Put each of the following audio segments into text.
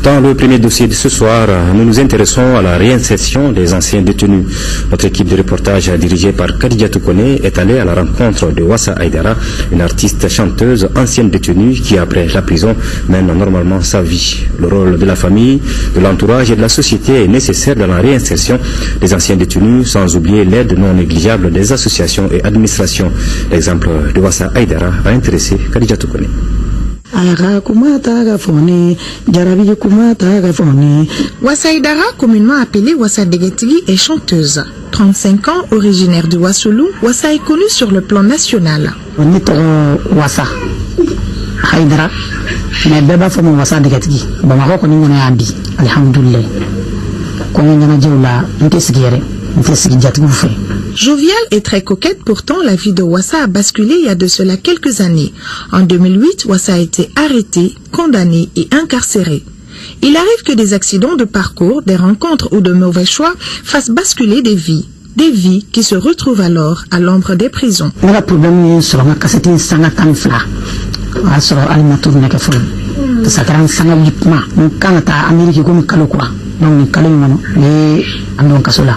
Dans le premier dossier de ce soir, nous nous intéressons à la réinsertion des anciens détenus. Notre équipe de reportage dirigée par Khadija Toukone est allée à la rencontre de Wassa Aïdara, une artiste chanteuse ancienne détenue qui, après la prison, mène normalement sa vie. Le rôle de la famille, de l'entourage et de la société est nécessaire dans la réinsertion des anciens détenus, sans oublier l'aide non négligeable des associations et administrations. L'exemple de Wassa Aïdara a intéressé Khadija Toukone. Wassa Aïdara, communément appelée Wassa Degetigi, est chanteuse. 35 ans, originaire du Wassoulou, Wassa est connue sur le plan national. Wassa Aïdara, mais beba famo Wassa Degetigi. Bamako ko ni ngona abi. Alhamdulillah. Ko ngona jewla ntesigere, ntesigi jatgu fe. Joviale et très coquette, pourtant, la vie de Wassa a basculé il y a de cela quelques années. En 2008, Wassa a été arrêté, condamné et incarcéré. Il arrive que des accidents de parcours, des rencontres ou de mauvais choix fassent basculer des vies qui se retrouvent alors à l'ombre des prisons. Le problème c'est que cassette sanga kamfla. Asoro alimatour nek fo. Sakran sanga yipma. Kanata Amérique ko kalo quoi. Donc kalo mano le andon kasola.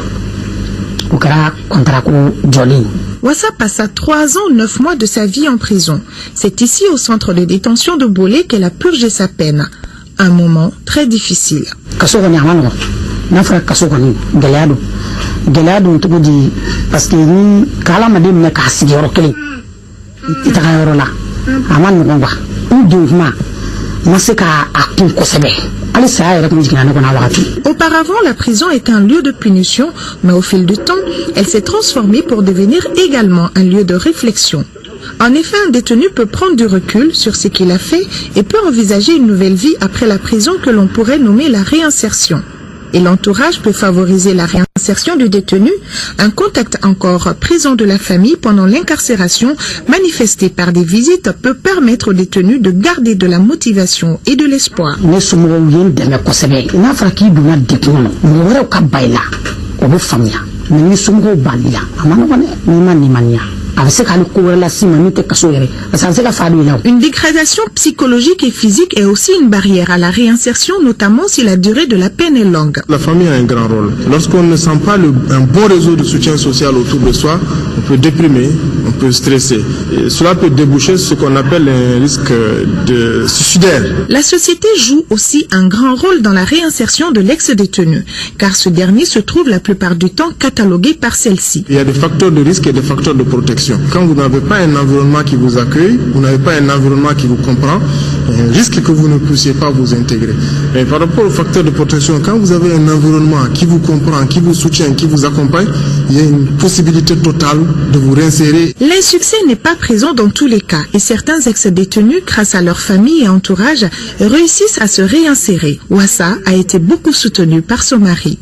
Wassa passa 3 ans, 9 mois de sa vie en prison. C'est ici, au centre de détention de Bolé, qu'elle a purgé sa peine. Un moment très difficile. Parce que auparavant, la prison était un lieu de punition, mais au fil du temps, elle s'est transformée pour devenir également un lieu de réflexion. En effet, un détenu peut prendre du recul sur ce qu'il a fait et peut envisager une nouvelle vie après la prison que l'on pourrait nommer la réinsertion. Et l'entourage peut favoriser la réinsertion du détenu, un contact encore présent de la famille pendant l'incarcération, manifesté par des visites, peut permettre au détenu de garder de la motivation et de l'espoir. Une dégradation psychologique et physique est aussi une barrière à la réinsertion, notamment si la durée de la peine est longue. La famille a un grand rôle. Lorsqu'on ne sent pas un bon réseau de soutien social autour de soi, on peut déprimer, on peut stresser. Et cela peut déboucher sur ce qu'on appelle un risque de suicidaire. La société joue aussi un grand rôle dans la réinsertion de l'ex-détenu, car ce dernier se trouve la plupart du temps catalogué par celle-ci. Il y a des facteurs de risque et des facteurs de protection. Quand vous n'avez pas un environnement qui vous accueille, vous n'avez pas un environnement qui vous comprend, il y a un risque que vous ne puissiez pas vous intégrer. Mais par rapport aux facteurs de protection, quand vous avez un environnement qui vous comprend, qui vous soutient, qui vous accompagne, il y a une possibilité totale de vous réinsérer. L'insuccès n'est pas présent dans tous les cas et certains ex-détenus, grâce à leur famille et entourage, réussissent à se réinsérer. Wassa a été beaucoup soutenu par son mari.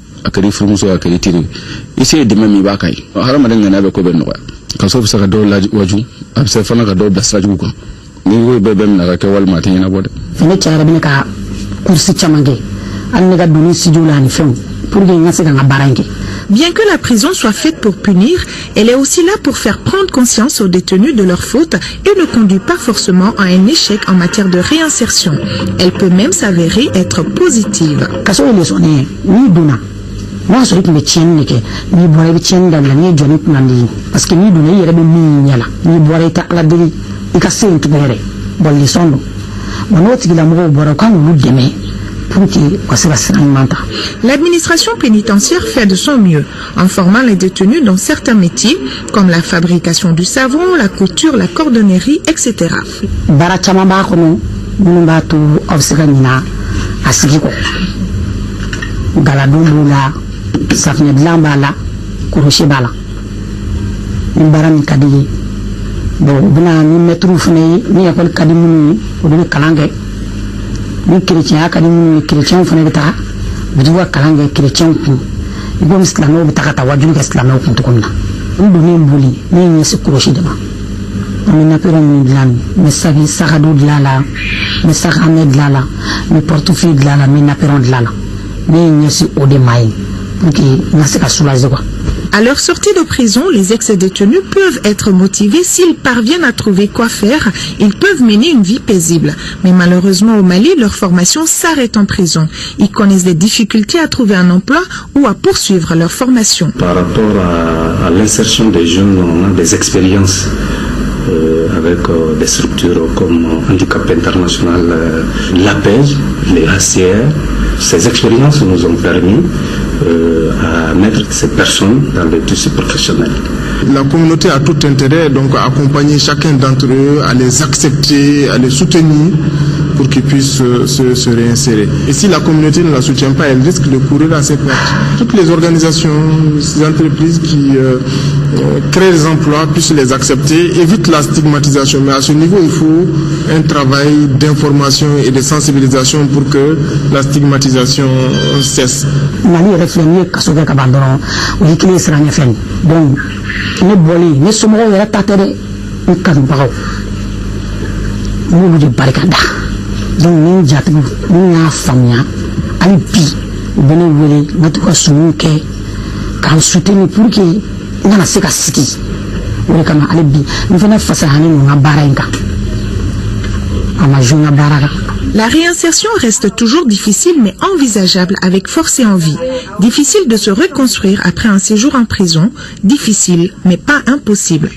Bien que la prison soit faite pour punir, elle est aussi là pour faire prendre conscience aux détenus de leurs fautes et ne conduit pas forcément à un échec en matière de réinsertion. Elle peut même s'avérer être positive. Moi, je suis médecin, ni boire les tiens dans la nuit, je n'ai pas dit. Parce que ni donner, il y a des miniala, ni boire la délai, et casser un tueur. Bon, les sons. Mon autre, il a mouru, boire quand nous demain. L'administration pénitentiaire fait de son mieux en formant les détenus dans certains métiers comme la fabrication du savon, la couture, la cordonnerie, etc. Ni chrétien akadi chrétien fane bita biduwa kalange chrétien ku ibo islamo bita ta wajulu ka islamo ku tukuna ndo ni mbuli ni nyesi kuroshi dama amina pero ni dlan mesabi sagadu dlala mesagame dlala me portefeuille dlala me napero dlala ni nyesi ode mai pour que nasika soulager quoi. À leur sortie de prison, les ex-détenus peuvent être motivés. S'ils parviennent à trouver quoi faire, ils peuvent mener une vie paisible. Mais malheureusement au Mali, leur formation s'arrête en prison. Ils connaissent des difficultés à trouver un emploi ou à poursuivre leur formation. Par rapport à l'insertion des jeunes, on a des expériences avec des structures comme Handicap International, l'APEJ, les HCR. Ces expériences nous ont permis à mettre ces personnes dans le tissu professionnel. La communauté a tout intérêt donc à accompagner chacun d'entre eux, à les accepter, à les soutenir pour qu'ils puissent se réinsérer. Et si la communauté ne la soutient pas, elle risque de courir à ses pertes. Toutes les organisations, ces entreprises qui créent des emplois puissent les accepter, évitent la stigmatisation. Mais à ce niveau, il faut un travail d'information et de sensibilisation pour que la stigmatisation cesse. Donc, ne boli, ne sommes pas tatere, ne kadubao. Nous de barricada. Donc, nous jatu, nous a famia, ali pi, benevole, notre souke, car soutenir pour que nous n'ayons pas city. Nous kama ali bi, nous venons face à nous a baranga. Amajuna baraka. La réinsertion reste toujours difficile mais envisageable avec force et envie. Difficile de se reconstruire après un séjour en prison, difficile mais pas impossible.